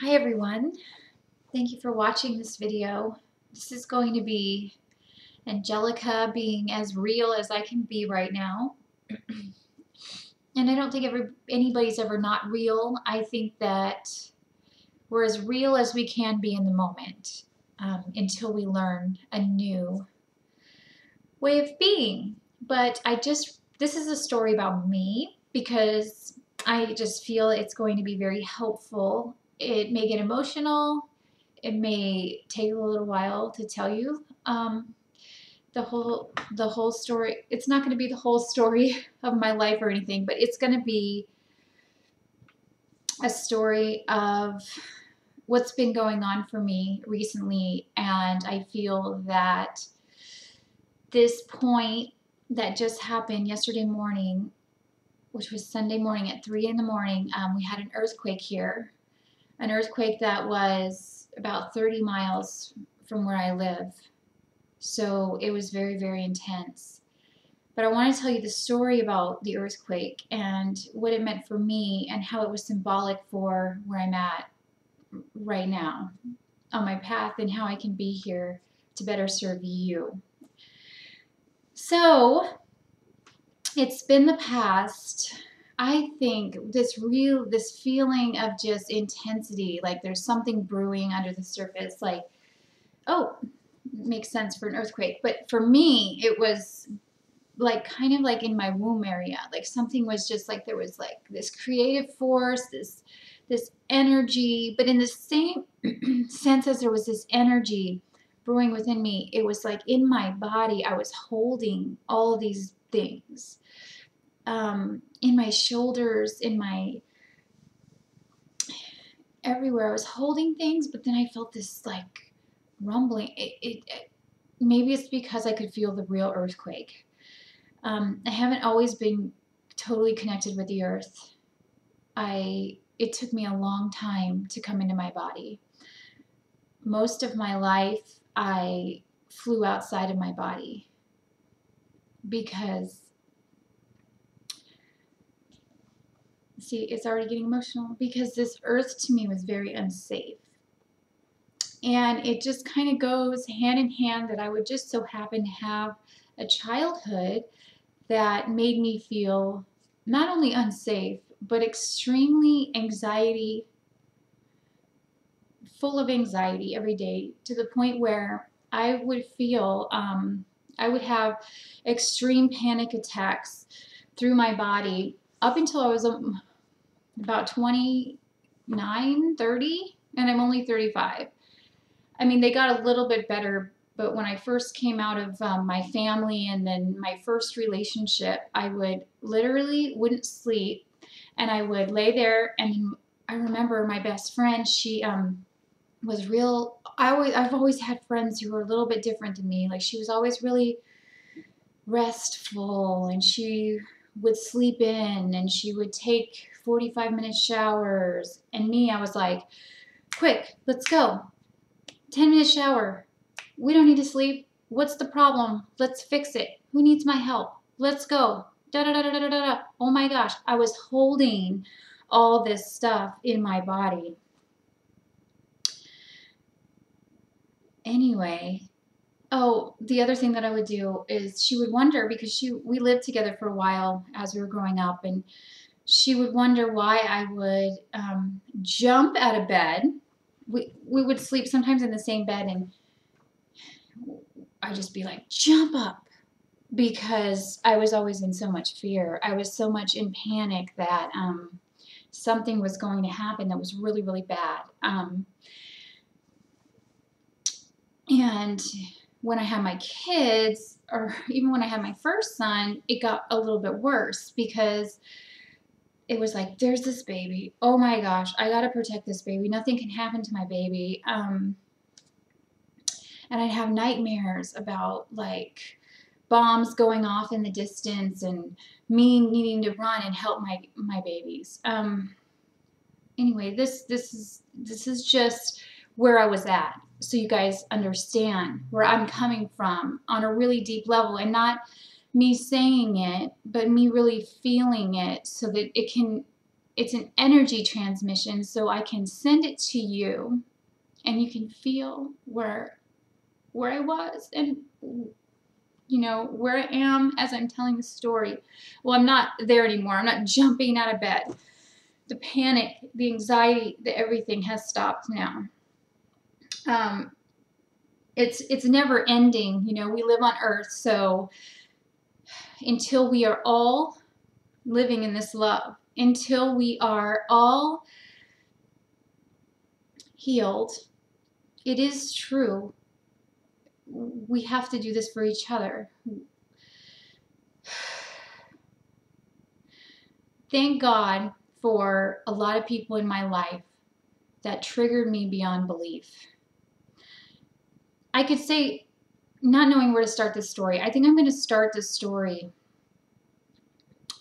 Hi everyone, thank you for watching this video. This is going to be Angelica being as real as I can be right now. And I don't think anybody's ever not real. I think that we're as real as we can be in the moment until we learn a new way of being. But this is a story about me because I just feel it's going to be very helpful. It may get emotional. It may take a little while to tell you the whole story. It's not going to be the whole story of my life or anything, but it's going to be a story of what's been going on for me recently, and I feel that this point that just happened yesterday morning, which was Sunday morning at 3 in the morning, we had an earthquake here. An earthquake that was about 30 miles from where I live. So it was very, very intense. But I want to tell you the story about the earthquake and what it meant for me and how it was symbolic for where I'm at right now on my path and how I can be here to better serve you. So it's been the past, I think, this feeling of just intensity, like there's something brewing under the surface, like, oh, makes sense for an earthquake. But for me, it was like kind of like in my womb area, like something was just like there was like this creative force, this energy, but in the same sense as there was this energy brewing within me, it was like in my body I was holding all these things, in my shoulders, in my everywhere. I was holding things, but then I felt this like rumbling. Maybe it's because I could feel the real earthquake. I haven't always been totally connected with the earth. It took me a long time to come into my body. Most of my life, I flew outside of my body because, see, it's already getting emotional, because this earth to me was very unsafe. And it just kind of goes hand in hand that I would just so happen to have a childhood that made me feel not only unsafe, but extremely full of anxiety every day, to the point where I would feel, I would have extreme panic attacks through my body up until I was about 29, 30, and I'm only 35. I mean, they got a little bit better, but when I first came out of my family and then my first relationship, I would literally wouldn't sleep, and I would lay there. And I remember my best friend, she was real. I've always had friends who were a little bit different than me. Like, she was always really restful, and she would sleep in, and she would take 45-minute showers. And me, I was like, quick, let's go. 10-minute shower. We don't need to sleep. What's the problem? Let's fix it. Who needs my help? Let's go. Da da da da da da da. Oh my gosh, I was holding all this stuff in my body. Anyway, oh, the other thing that I would do is she would wonder, because we lived together for a while as we were growing up, and she would wonder why I would jump out of bed. We would sleep sometimes in the same bed, and I'd just be like, jump up, because I was always in so much fear. I was so much in panic that something was going to happen that was really, really bad. And when I had my kids, or even when I had my first son, it got a little bit worse, because it was like, there's this baby. Oh my gosh, I got to protect this baby. Nothing can happen to my baby. And I'd have nightmares about like bombs going off in the distance and me needing to run and help my babies. Anyway, this is just where I was at, so you guys understand where I'm coming from on a really deep level, and not me saying it, but me really feeling it, so that it can it's an energy transmission, so I can send it to you and you can feel where I was and, you know, where I am as I'm telling the story. Well, I'm not there anymore. I'm not jumping out of bed. The panic, the anxiety, the everything has stopped now. It's never ending. You know, we live on earth, so until we are all living in this love, until we are all healed, it is true. We have to do this for each other. Thank God for a lot of people in my life that triggered me beyond belief. I could say, not knowing where to start this story, I think I'm going to start this story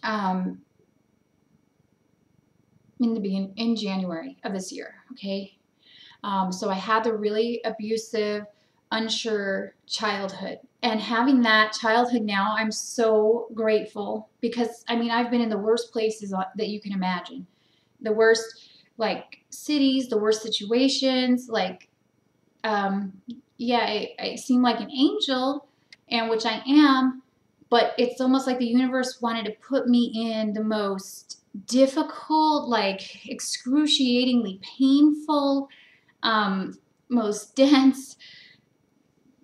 in January of this year, okay? So I had the really abusive, unsure childhood. And having that childhood now, I'm so grateful because, I mean, I've been in the worst places that you can imagine. The worst, like, cities, the worst situations, like, yeah, I seem like an angel, and which I am, but it's almost like the universe wanted to put me in the most difficult, like excruciatingly painful, most dense,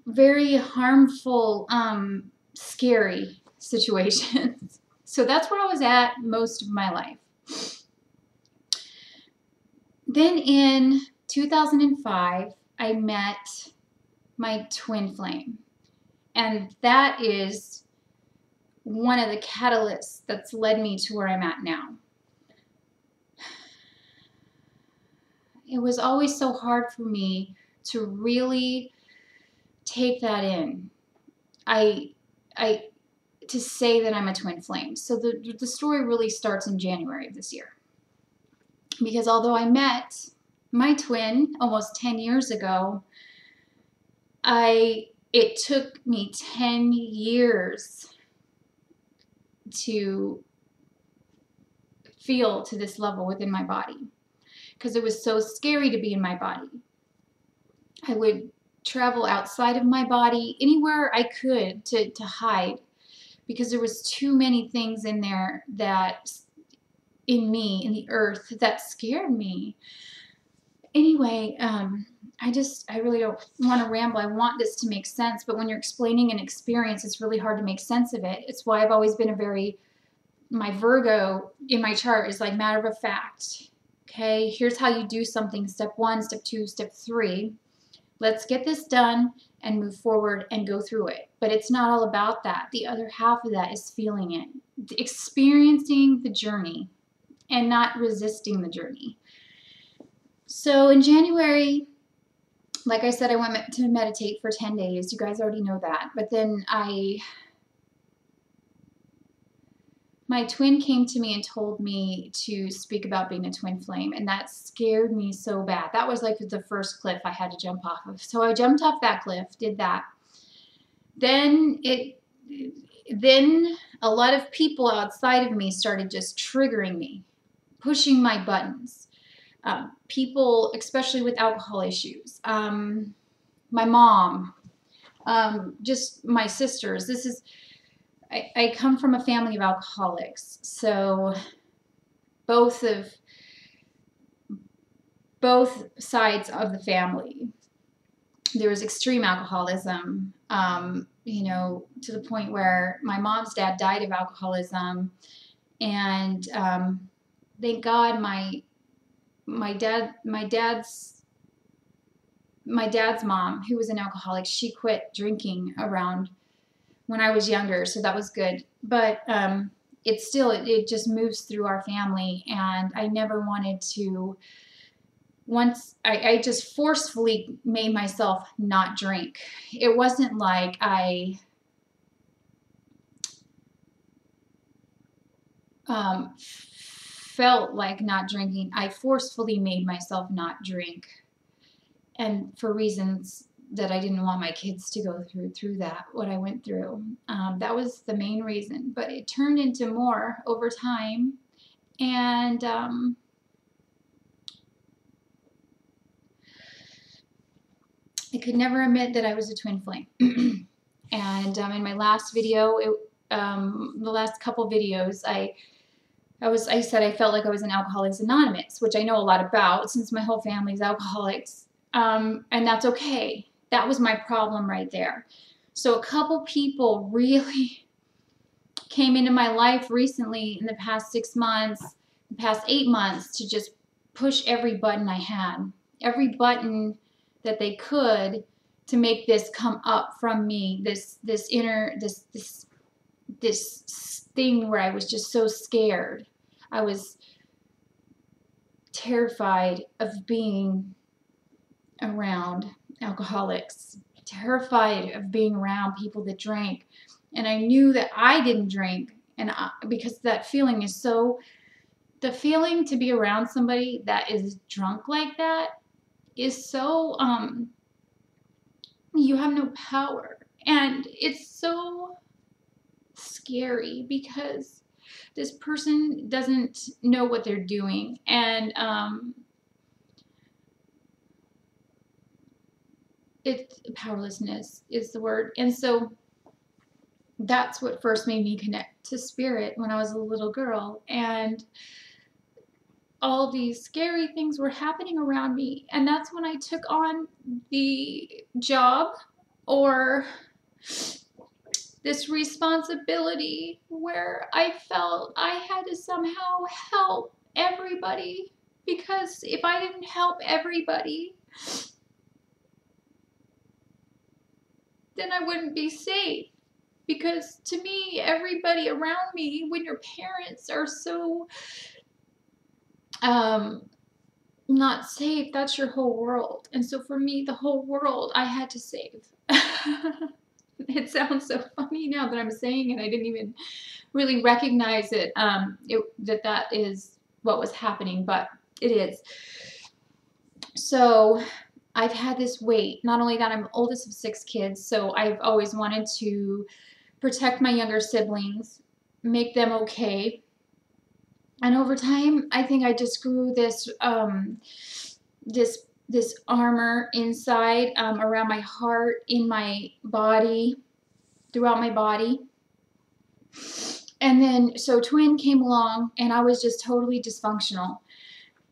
very harmful, scary situations. So that's where I was at most of my life. Then in 2005, I met my twin flame. And that is one of the catalysts that's led me to where I'm at now. It was always so hard for me to really take that in. To say that I'm a twin flame. So the story really starts in January of this year. Because although I met my twin almost 10 years ago, it took me 10 years to feel to this level within my body because it was so scary to be in my body. I would travel outside of my body, anywhere I could to hide, because there was too many things in there that, in me, in the earth, that scared me. Anyway, I really don't want to ramble. I want this to make sense, but when you're explaining an experience, it's really hard to make sense of it. It's why I've always been my Virgo in my chart is like matter of fact. Okay, here's how you do something, step 1, step 2, step 3. Let's get this done and move forward and go through it. But it's not all about that. The other half of that is feeling it, experiencing the journey and not resisting the journey. So in January, like I said, I went to meditate for 10 days. You guys already know that. But then my twin came to me and told me to speak about being a twin flame, and that scared me so bad. That was like the first cliff I had to jump off of. So I jumped off that cliff, did that. Then a lot of people outside of me started just triggering me, pushing my buttons. People, especially with alcohol issues, my mom, just my sisters. I come from a family of alcoholics, so both sides of the family, there was extreme alcoholism, you know, to the point where my mom's dad died of alcoholism, and thank God my dad's mom, who was an alcoholic, she quit drinking around when I was younger, so that was good. But it just moves through our family, and I never wanted to. Once I just forcefully made myself not drink. It wasn't like I felt like not drinking. I forcefully made myself not drink, and for reasons that I didn't want my kids to go through that, what I went through. That was the main reason, but it turned into more over time. And I could never admit that I was a twin flame. And in my last video, the last couple videos, I said I felt like I was in Alcoholics Anonymous, which I know a lot about since my whole family's alcoholics. And that's okay. That was my problem right there. So a couple people really came into my life recently in the past 6 months, the past 8 months, to just push every button I had, every button that they could, to make this come up from me, this thing where I was just so scared. I was terrified of being around alcoholics, terrified of being around people that drank. And I knew that I didn't drink, and because that feeling is so, the feeling to be around somebody that is drunk like that is so, you have no power. And it's so scary because this person doesn't know what they're doing. And it's powerlessness is the word. And so that's what first made me connect to spirit when I was a little girl. And all these scary things were happening around me. And that's when I took on the job, or this responsibility, where I felt I had to somehow help everybody, because if I didn't help everybody, then I wouldn't be safe. Because to me, everybody around me, when your parents are so not safe, that's your whole world. And so for me, the whole world I had to save. It sounds so funny now that I'm saying it. I didn't even really recognize it, that is what was happening, but it is. So I've had this weight. Not only that, I'm the oldest of 6 kids, so I've always wanted to protect my younger siblings, make them okay. And over time, I think I just grew this this armor inside, around my heart, in my body, throughout my body. And then, so twin came along, and I was just totally dysfunctional.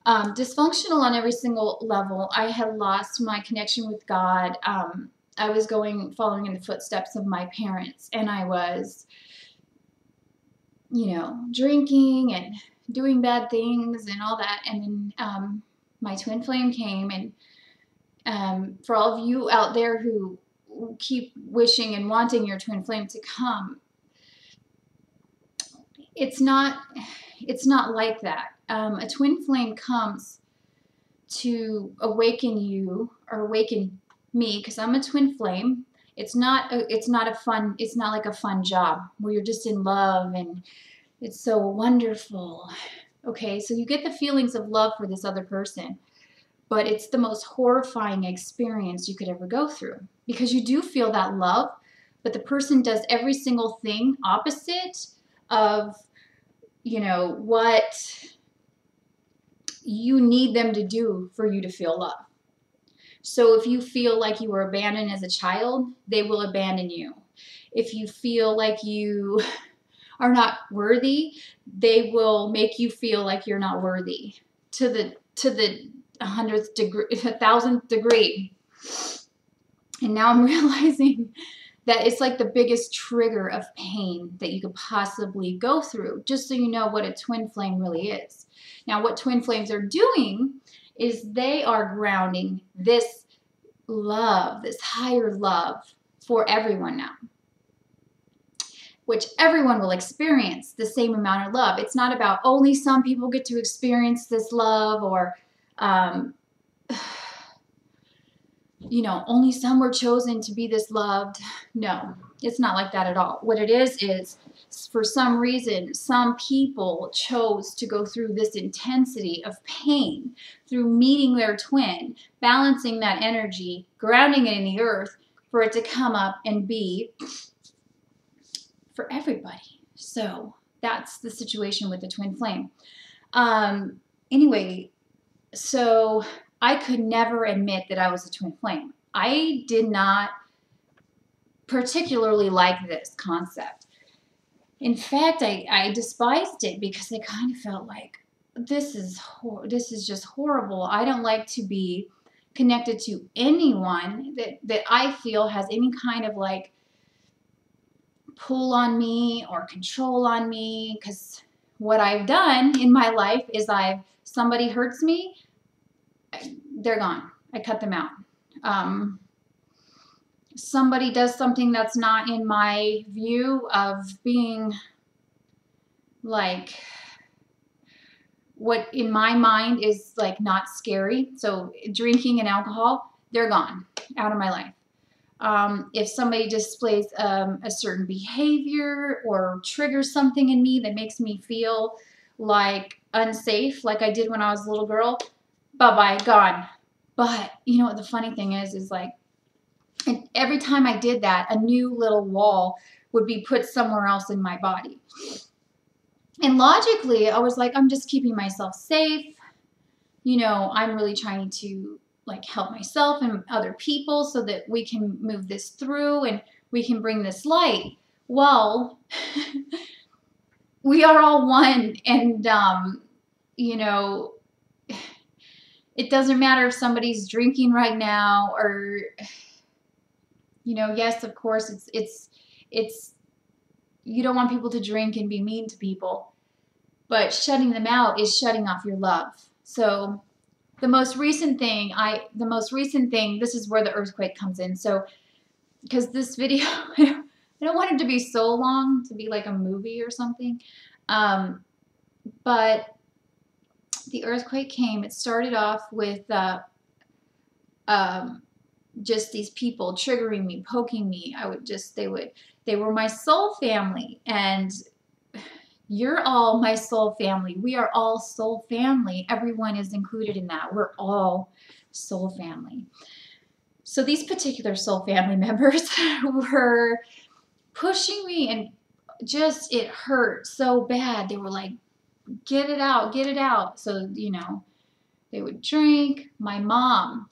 Dysfunctional on every single level. I had lost my connection with God. I was following in the footsteps of my parents, and I was, drinking and doing bad things and all that. And then my twin flame came, and for all of you out there who keep wishing and wanting your twin flame to come, it's not like that. A twin flame comes to awaken you, or awaken me, because I'm a twin flame. It's not like a fun job where you're just in love and it's so wonderful. Okay, so you get the feelings of love for this other person, but it's the most horrifying experience you could ever go through, because you do feel that love, but the person does every single thing opposite of, what you need them to do for you to feel love. So if you feel like you were abandoned as a child, they will abandon you. If you feel like you are not worthy, they will make you feel like you're not worthy to the 100th degree, 1000th degree. And now I'm realizing that it's like the biggest trigger of pain that you could possibly go through, just so you know what a twin flame really is. Now, what twin flames are doing is they are grounding this love, this higher love for everyone now, which everyone will experience the same amount of love. It's not about only some people get to experience this love, or only some were chosen to be this loved. No, it's not like that at all. What it is for some reason, some people chose to go through this intensity of pain through meeting their twin, balancing that energy, grounding it in the earth, for it to come up and be for everybody. So that's the situation with the twin flame. Anyway, so I could never admit that I was a twin flame. I did not particularly like this concept. In fact, I despised it because I kind of felt like this is just horrible. I don't like to be connected to anyone that I feel has any kind of like pull on me or control on me, because what I've done in my life is somebody hurts me, they're gone. I cut them out. Somebody does something that's not in my view of being like what in my mind is like not scary. So drinking and alcohol, they're gone out of my life. If somebody displays a certain behavior or triggers something in me that makes me feel like unsafe, like I did when I was a little girl, bye-bye, gone. But you know what the funny thing is like, and every time I did that, a new little wall would be put somewhere else in my body. And logically, I was like, I'm just keeping myself safe. You know, I'm really trying to like help myself and other people so that we can move this through and we can bring this light. Well, we are all one, and you know, it doesn't matter if somebody's drinking right now or, you know, yes, of course, it's you don't want people to drink and be mean to people, but shutting them out is shutting off your love. So the most recent thing, this is where the earthquake comes in. So, because this video, I don't want it to be so long to be like a movie or something, but the earthquake came. It started off with just these people triggering me, poking me. They were my soul family, and you're all my soul family. We are all soul family. Everyone is included in that. We're all soul family. So these particular soul family members were pushing me, and just, it hurt so bad. They were like, get it out, get it out. So, you know, they would drink. My mom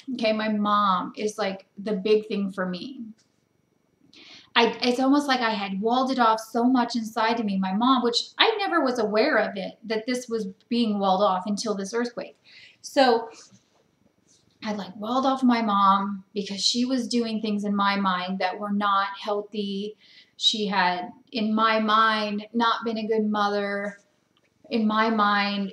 is like the big thing for me. It's almost like I had walled it off so much inside of me, my mom, which I never was aware of it, that this was being walled off until this earthquake. So I like walled off my mom because she was doing things in my mind that were not healthy. She had, in my mind, not been a good mother. In my mind,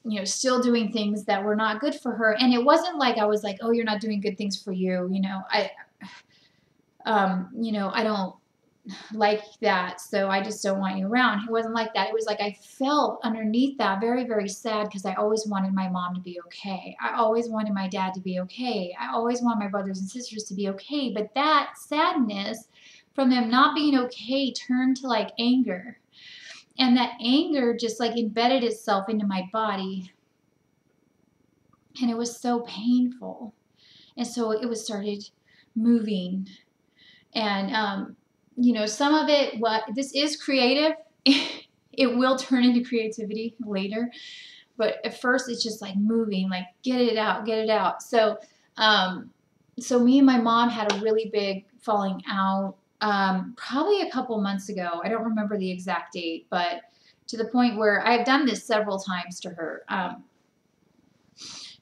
you know, still doing things that were not good for her. And it wasn't like I was like, oh, you're not doing good things for you. You know, you know, I don't like that, so I just don't want you around. It wasn't like that. It was like I felt underneath that very, very sad, because I always wanted my mom to be okay. I always wanted my dad to be okay. I always want my brothers and sisters to be okay. But that sadness from them not being okay turned to like anger. And that anger just like embedded itself into my body. And it was so painful. And so it was started moving. And, you know, some of it, this is creative. It will turn into creativity later. But at first it's just like moving, like get it out, get it out. So, so me and my mom had a really big falling out. Probably a couple months ago. I don't remember the exact date, but to the point where I've done this several times to her.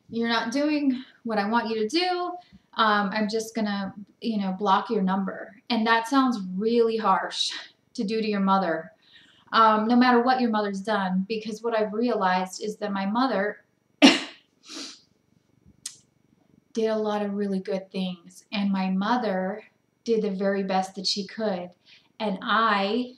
You're not doing what I want you to do. I'm just gonna, you know, block your number. And that sounds really harsh to do to your mother, no matter what your mother's done, because what I've realized is that my mother did a lot of really good things, and my mother did the very best that she could. And I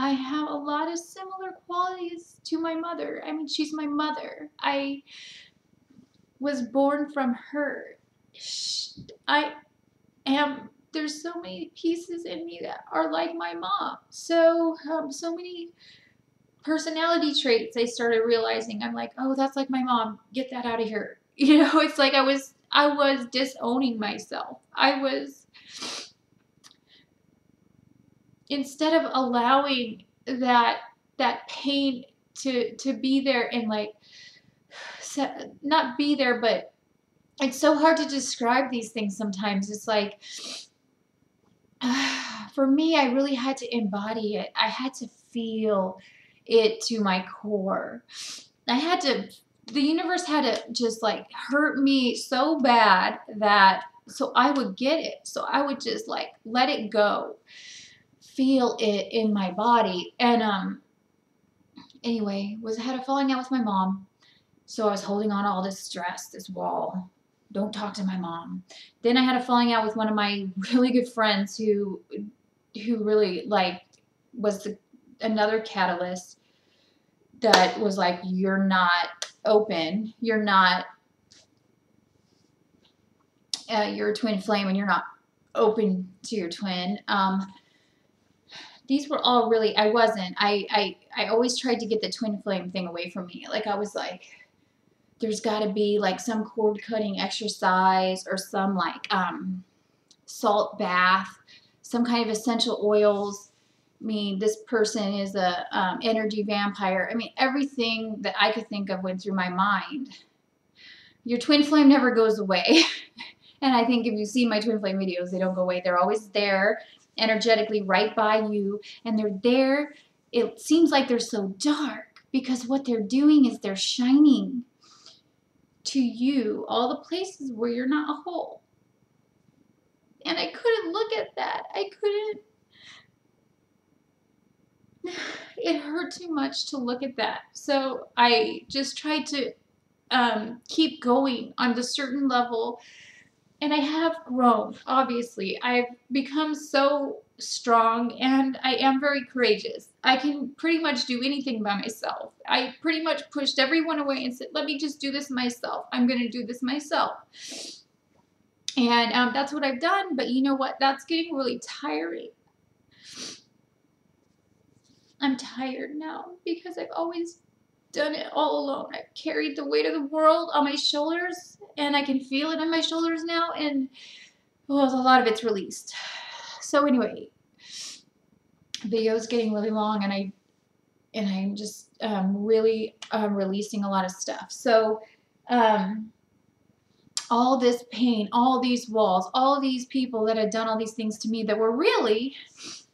have a lot of similar qualities to my mother. I mean, she's my mother. I was born from her. There's so many pieces in me that are like my mom. So many personality traits I started realizing. I'm like, oh, that's like my mom. Get that out of here. You know, it's like I was disowning myself. I was instead of allowing that pain to be there and like not be there, but it's so hard to describe these things sometimes. It's like for me, I really had to embody it. I had to feel it to my core. The universe had to just like hurt me so bad that so I would get it. So I would just like let it go, feel it in my body. And anyway, I had a falling out with my mom. So I was holding on to all this stress, this wall. Don't talk to my mom. Then I had a falling out with one of my really good friends who really like was another catalyst that was like, you're not open. You're not, you're a twin flame and you're not open to your twin. These were all really, I wasn't. I always tried to get the twin flame thing away from me. Like I was like, there's got to be like some cord cutting exercise or some like salt bath, some kind of essential oils. I mean, this person is a energy vampire. I mean, everything that I could think of went through my mind. Your twin flame never goes away. And I think if you see my twin flame videos, they don't go away. They're always there energetically right by you. And they're there. It seems like they're so dark because what they're doing is they're shining to you all the places where you're not whole. And I couldn't look at that. I couldn't. It hurt too much to look at that. So I just tried to keep going on the certain level. And I have grown, obviously. I've become so strong and I am very courageous. I can pretty much do anything by myself. I pretty much pushed everyone away and said, let me just do this myself. I'm going to do this myself. And that's what I've done. But you know what? That's getting really tiring. I'm tired now because I've always done it all alone. I've carried the weight of the world on my shoulders and I can feel it on my shoulders now. And well, a lot of it's released. So anyway, video is getting really long and I'm just really releasing a lot of stuff. So all this pain, all these walls, all these people that had done all these things to me that were really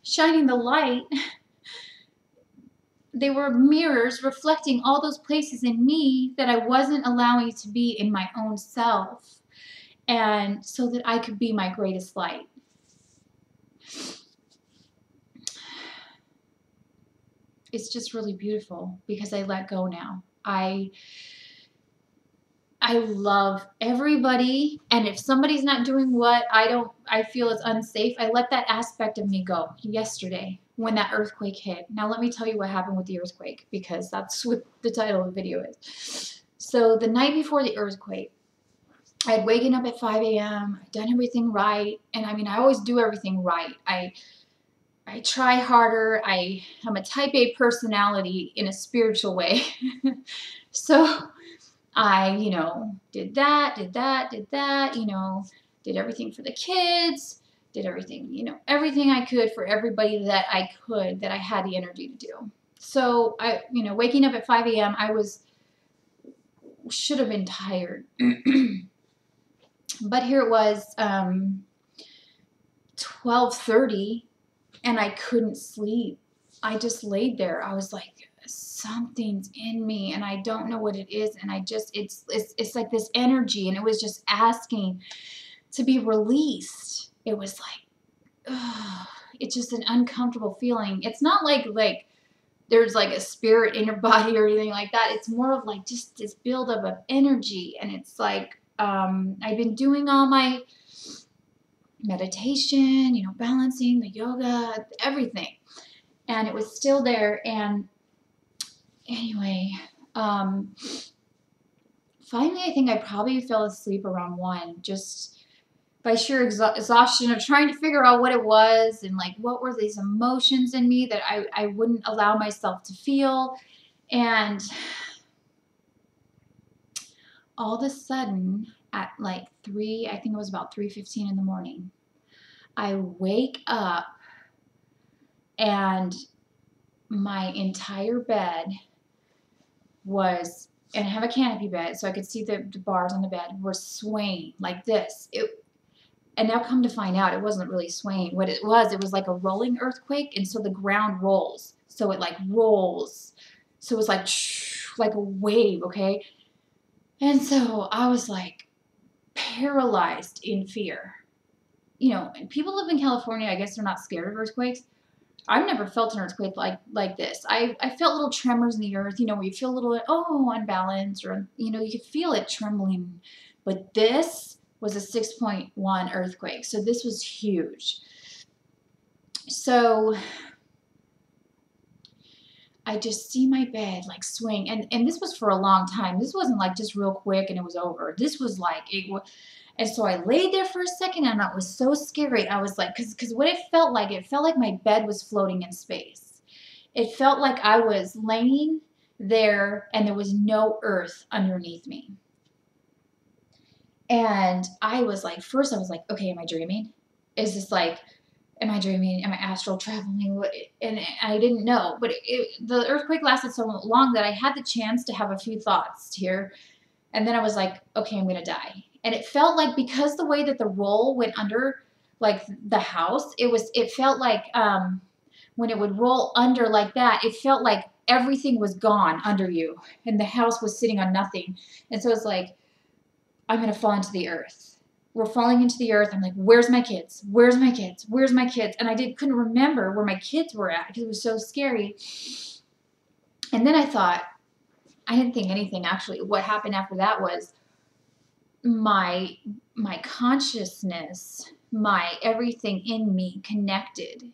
shining the light. They were mirrors reflecting all those places in me that I wasn't allowing to be in my own self. And so that I could be my greatest light. It's just really beautiful because I let go now. I love everybody, and if somebody's not doing what I feel is unsafe, I let that aspect of me go. Yesterday, when that earthquake hit. Now let me tell you what happened with the earthquake, because that's what the title of the video is. So the night before the earthquake, I had waken up at 5 a.m., I'd done everything right, and I mean, I always do everything right. I try harder. I'm a type A personality in a spiritual way. So I, did that, did everything for the kids, did everything, everything I could for everybody that I could, that I had the energy to do. So I, waking up at 5 a.m., should have been tired. But here it was, 12:30, and I couldn't sleep. I just laid there. I was like, something's in me and I don't know what it is, and it's like this energy, and it was just asking to be released. It was like, it's just an uncomfortable feeling. It's not like there's like a spirit in your body or anything like that. It's more of like just this buildup of energy, and it's like I've been doing all my meditation, balancing, the yoga, everything, and it was still there. And anyway, finally, I think I probably fell asleep around 1, just by sheer exhaustion of trying to figure out what it was and like what were these emotions in me that I wouldn't allow myself to feel. And all of a sudden at like 3, I think it was about 3:15 in the morning, I wake up and my entire bed was, and I have a canopy bed, so I could see the bars on the bed were swaying like this. And now come to find out, it wasn't really swaying. What it was like a rolling earthquake, and so the ground rolls. So it like rolls. So it was like a wave, okay? And so I was like paralyzed in fear. You know, people live in California, I guess they're not scared of earthquakes. I've never felt an earthquake like this. I felt little tremors in the earth, you know, where you feel a little, unbalanced, or, you know, you could feel it trembling. But this was a 6.1 earthquake. So this was huge. So I just see my bed like swing. And this was for a long time. This wasn't like just real quick and it was over. This was like, and so I laid there for a second, and it was so scary. I was like, because what it felt like my bed was floating in space. It felt like I was laying there and there was no earth underneath me. And I was like, first I was like, okay, am I dreaming? Is this like, am I dreaming? Am I astral traveling? And I didn't know. But the earthquake lasted so long that I had the chance to have a few thoughts here. And then I was like, okay, I'm going to die. And it felt like, because the way that the roll went under, like the house, it felt like when it would roll under like that, it felt like everything was gone under you and the house was sitting on nothing. And so it's like, I'm going to fall into the earth. We're falling into the earth. I'm like, where's my kids? Where's my kids? Where's my kids? And I couldn't remember where my kids were at because it was so scary. And then I thought, I didn't think anything actually. What happened after that was my consciousness, my everything in me connected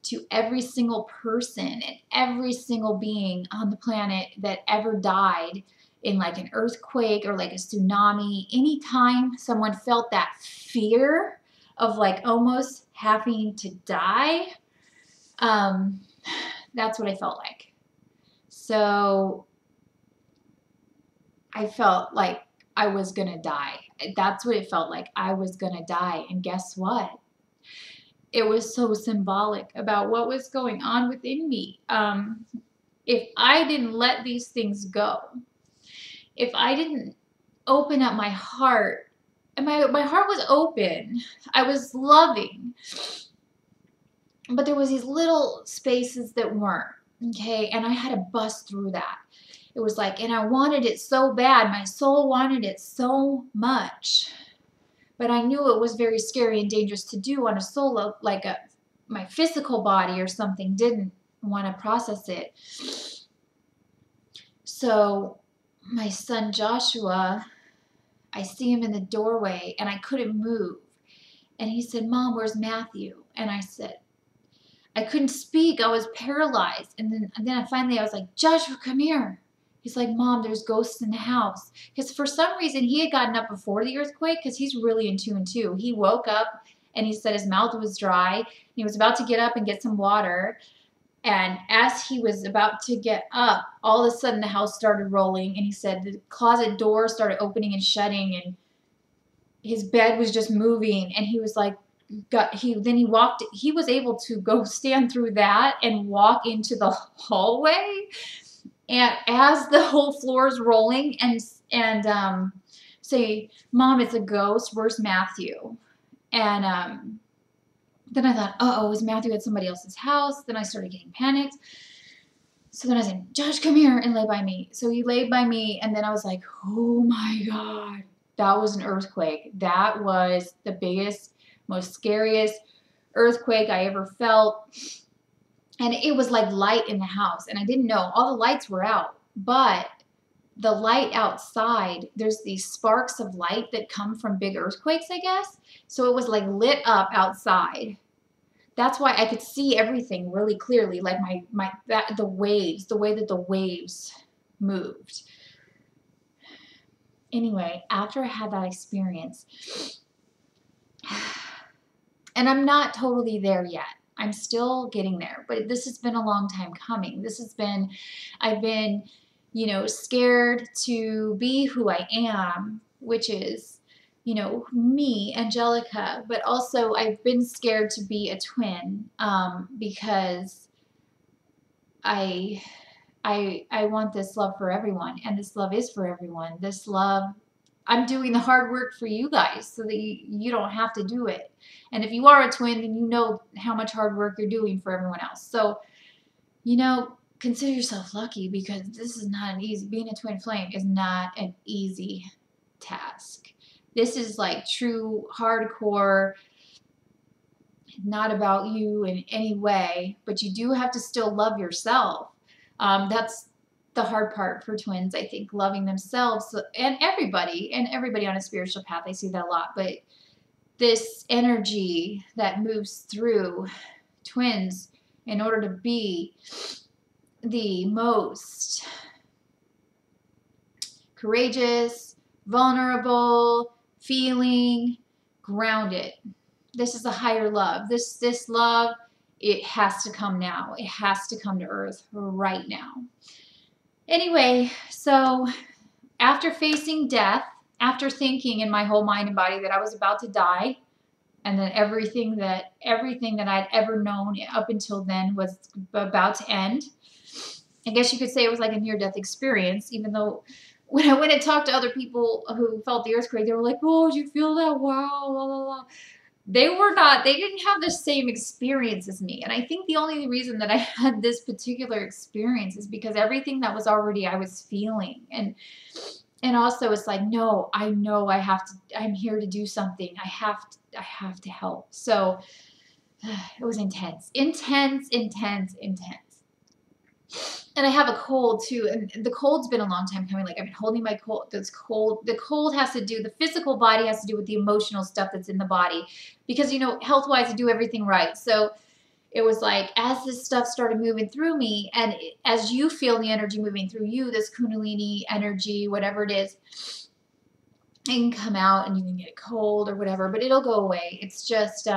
to every single person and every single being on the planet that ever died in like an earthquake or like a tsunami. Anytime someone felt that fear of like almost having to die, that's what I felt like. So I felt like I was going to die. That's what it felt like. I was going to die. And guess what? It was so symbolic about what was going on within me. If I didn't let these things go, if I didn't open up my heart, and my heart was open, I was loving, but there was these little spaces that weren't, okay? And I had to bust through that. It was like, and I wanted it so bad. My soul wanted it so much. But I knew it was very scary and dangerous to do on a soul, like my physical body or something didn't want to process it. So my son Joshua, I see him in the doorway and I couldn't move. And he said, Mom, where's Matthew? And I said, I couldn't speak. I was paralyzed. And then finally I was like, Joshua, come here. He's like, Mom, there's ghosts in the house. Because for some reason, he had gotten up before the earthquake because he's really in tune too. He woke up and he said his mouth was dry. And he was about to get up and get some water. And as he was about to get up, all of a sudden the house started rolling. And he said the closet door started opening and shutting. And his bed was just moving. And he was like, he was able to go stand through that and walk into the hallway. And as the whole floor is rolling and say, Mom, it's a ghost, where's Matthew? And then I thought, uh-oh, is Matthew at somebody else's house? Then I started getting panicked. So then I said, Josh, come here and lay by me. So he laid by me, and then I was like, oh my God, that was an earthquake. That was the biggest, most scariest earthquake I ever felt. And it was like light in the house. And I didn't know. All the lights were out. But the light outside, there's these sparks of light that come from big earthquakes, I guess. So it was like lit up outside. That's why I could see everything really clearly. Like the waves, the way that the waves moved. Anyway, after I had that experience, and I'm not totally there yet. I'm still getting there, but this has been a long time coming. I've been, scared to be who I am, which is you know, me, Angelica, but also I've been scared to be a twin, because I, I want this love for everyone, and this love is for everyone. This love, I'm doing the hard work for you guys so that you don't have to do it. And if you are a twin, then you know how much hard work you're doing for everyone else. So, you know, consider yourself lucky, because this is not an easy, being a twin flame is not an easy task. This is like true hardcore, not about you in any way, but you do have to still love yourself. That's the hard part for twins, I think, loving themselves and everybody on a spiritual path. I see that a lot, but this energy that moves through twins in order to be the most courageous, vulnerable, feeling, grounded. This is a higher love. This love, it has to come now. It has to come to earth right now. Anyway, so after facing death, after thinking in my whole mind and body that I was about to die, and then everything that I'd ever known up until then was about to end, I guess you could say it was like a near-death experience, even though when I went and talked to other people who felt the earthquake, they were like, oh, did you feel that? Wow, la, la, la. They didn't have the same experience as me. And I think the only reason that I had this particular experience is because everything that was already I was feeling. And also it's like, no, I know I'm here to do something. I have to help. So it was intense. And I have a cold too, and the cold's been a long time coming. Like I've been holding my cold. The cold has to do, the physical body has to do with the emotional stuff that's in the body, because you know, health-wise, I do everything right. So it was like, as this stuff started moving through me, and as you feel the energy moving through you, this Kundalini energy, whatever it is, it can come out, and you can get a cold or whatever, but it'll go away. It's just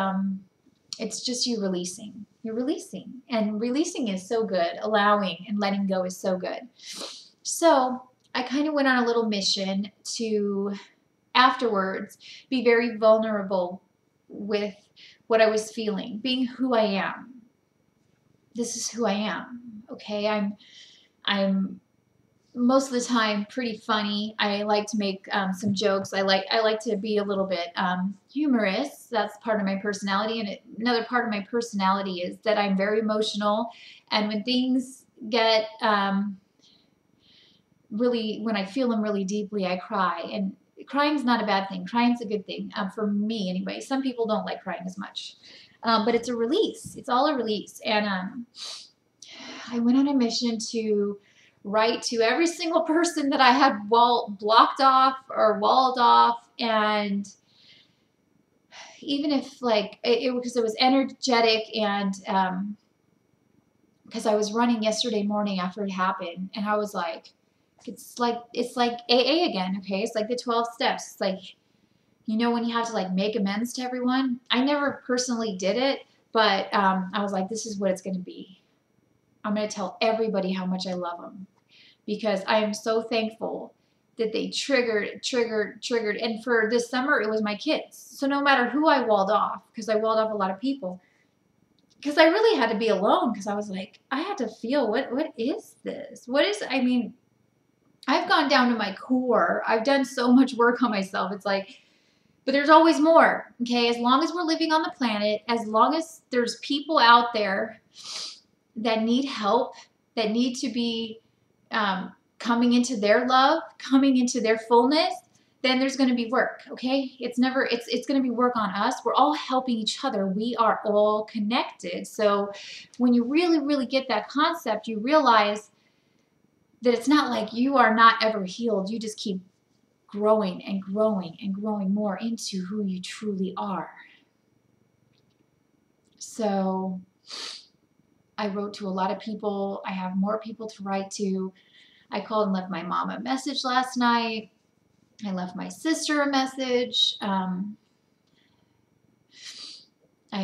you releasing. You're releasing. And releasing is so good. Allowing and letting go is so good. So I kind of went on a little mission to, afterwards, be very vulnerable with what I was feeling, being who I am. This is who I am. Okay, I'm most of the time pretty funny. I like to make some jokes. I like to be a little bit humorous. That's part of my personality. And another part of my personality is that I'm very emotional. And when things get really, when I feel them really deeply, I cry. And crying's not a bad thing. Crying's a good thing, for me anyway. Some people don't like crying as much. But it's a release. It's all a release. And I went on a mission to write to every single person that I had blocked off or walled off. And even if like, because it was energetic, and because I was running yesterday morning after it happened, and I was like, it's like AA again, okay? It's like the 12 steps. It's like, you know, when you have to like make amends to everyone. I never personally did it, but I was like, this is what it's going to be. I'm going to tell everybody how much I love them, because I am so thankful that they triggered. And for this summer, it was my kids. So no matter who I walled off, because I walled off a lot of people, because I really had to be alone, because I was like, I had to feel, what is this? I mean, I've gone down to my core. I've done so much work on myself. It's like, but there's always more, okay? As long as we're living on the planet, as long as there's people out there that need help, that need to be coming into their love, coming into their fullness, then there's going to be work, okay? It's going to be work on us. We're all helping each other. We are all connected. So when you really, really get that concept, you realize that it's not like you are not ever healed. You just keep growing and growing and growing more into who you truly are. So I wrote to a lot of people. I have more people to write to. I called and left my mom a message last night. I left my sister a message. I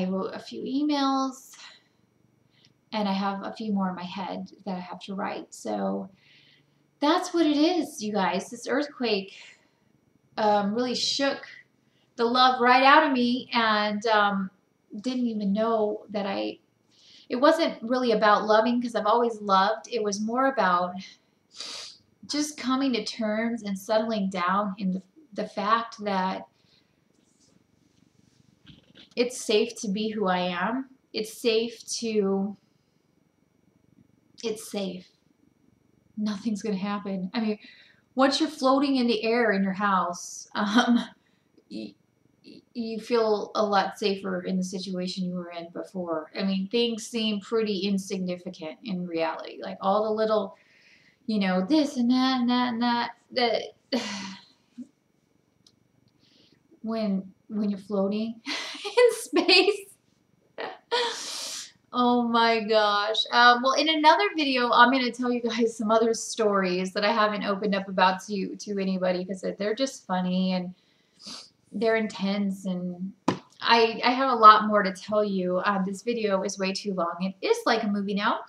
wrote a few emails, and I have a few more in my head that I have to write. So that's what it is, you guys. This earthquake really shook the love right out of me, and didn't even know that it wasn't really about loving, because I've always loved. It was more about just coming to terms and settling down in the fact that it's safe to be who I am. It's safe to, it's safe. Nothing's going to happen. I mean, once you're floating in the air in your house, you feel a lot safer in the situation you were in before. I mean, things seem pretty insignificant in reality. Like all the little, you know, this and that and that and that. When you're floating in space. Oh my gosh. Well, in another video, I'm going to tell you guys some other stories that I haven't opened up about to anybody, because they're just funny and they're intense, and I have a lot more to tell you. This video is way too long. It is like a movie now.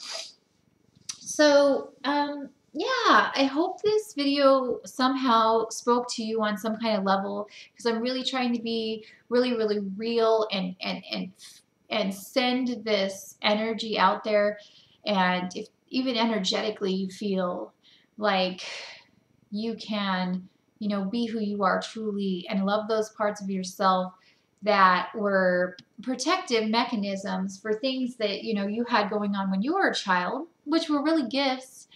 So, yeah, I hope this video somehow spoke to you on some kind of level, because I'm really trying to be really, really real and send this energy out there. And if even energetically you feel like you can, you know, be who you are truly and love those parts of yourself that were protective mechanisms for things that, you know, you had going on when you were a child, which were really gifts.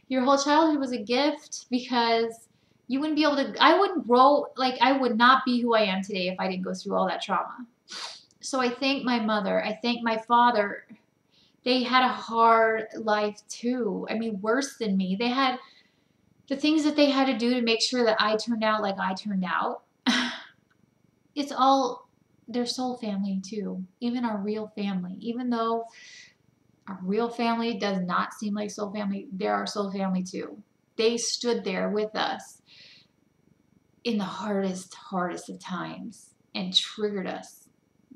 Your whole childhood was a gift, because you wouldn't be able to, I wouldn't grow, like I would not be who I am today if I didn't go through all that trauma. So I thank my mother. I thank my father. They had a hard life too. I mean, worse than me. They had the things that they had to do to make sure that I turned out like I turned out. It's all their soul family too. Even our real family. Even though our real family does not seem like soul family, they're our soul family too. They stood there with us in the hardest of times and triggered us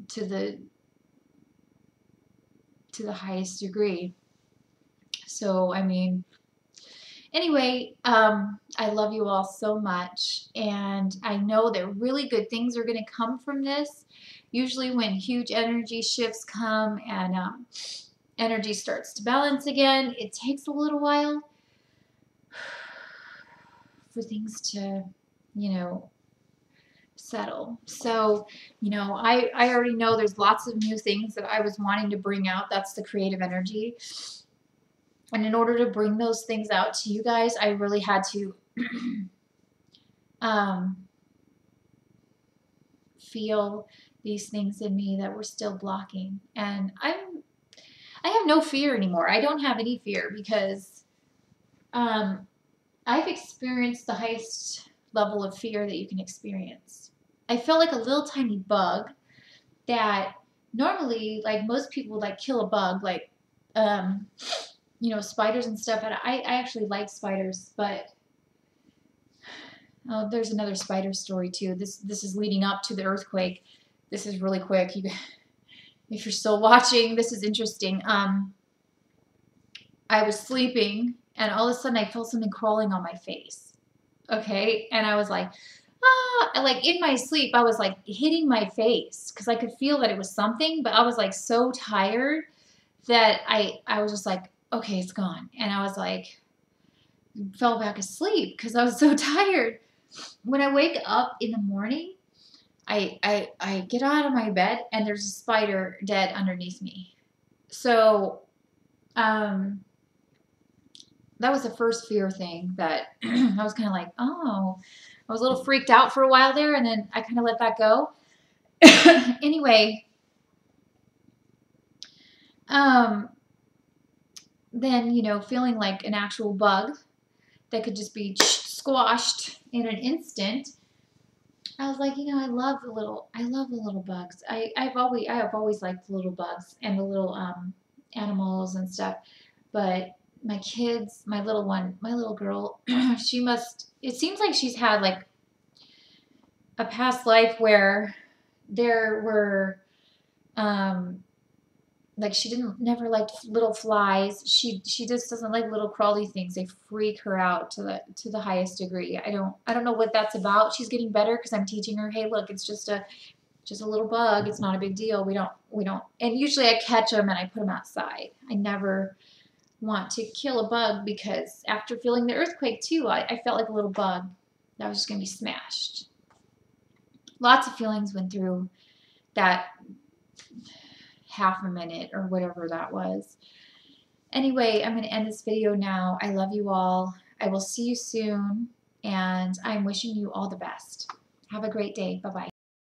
to the highest degree. So, I mean, anyway, I love you all so much, and I know that really good things are going to come from this. Usually when huge energy shifts come and energy starts to balance again, it takes a little while for things to, you know, settle. So, you know, I already know there's lots of new things that I was wanting to bring out. That's the creative energy. And in order to bring those things out to you guys, I really had to feel these things in me that were still blocking. And I have no fear anymore. I don't have any fear, because I've experienced the highest level of fear that you can experience. I felt like a little tiny bug that normally, like most people like kill a bug, like you know, spiders and stuff. And I actually like spiders, but there's another spider story too. This is leading up to the earthquake. This is really quick. If you're still watching, this is interesting. I was sleeping, and all of a sudden I felt something crawling on my face. Okay, and I was like, ah, like in my sleep, I was like hitting my face because I could feel that it was something, but I was like so tired that I was just like, okay, it's gone. And I was like, fell back asleep because I was so tired. When I wake up in the morning, I get out of my bed and there's a spider dead underneath me. So, that was the first fear thing that I was kind of like, oh, I was a little freaked out for a while there, and then I kind of let that go. Anyway, then, you know, feeling like an actual bug that could just be squashed in an instant, I was like, you know, I love the little bugs. I have always liked the little bugs and the little animals and stuff. But my kids, my little girl, it seems like she's had like a past life where there were Like she never liked little flies. She just doesn't like little crawly things. They freak her out to the highest degree. I don't know what that's about. She's getting better because I'm teaching her, hey, look, it's just a little bug. It's not a big deal. We don't. And usually I catch them and I put them outside. I never want to kill a bug because after feeling the earthquake too, I felt like a little bug that was just gonna be smashed. Lots of feelings went through that half a minute or whatever that was. Anyway, I'm going to end this video now. I love you all. I will see you soon, and I'm wishing you all the best. Have a great day. Bye-bye.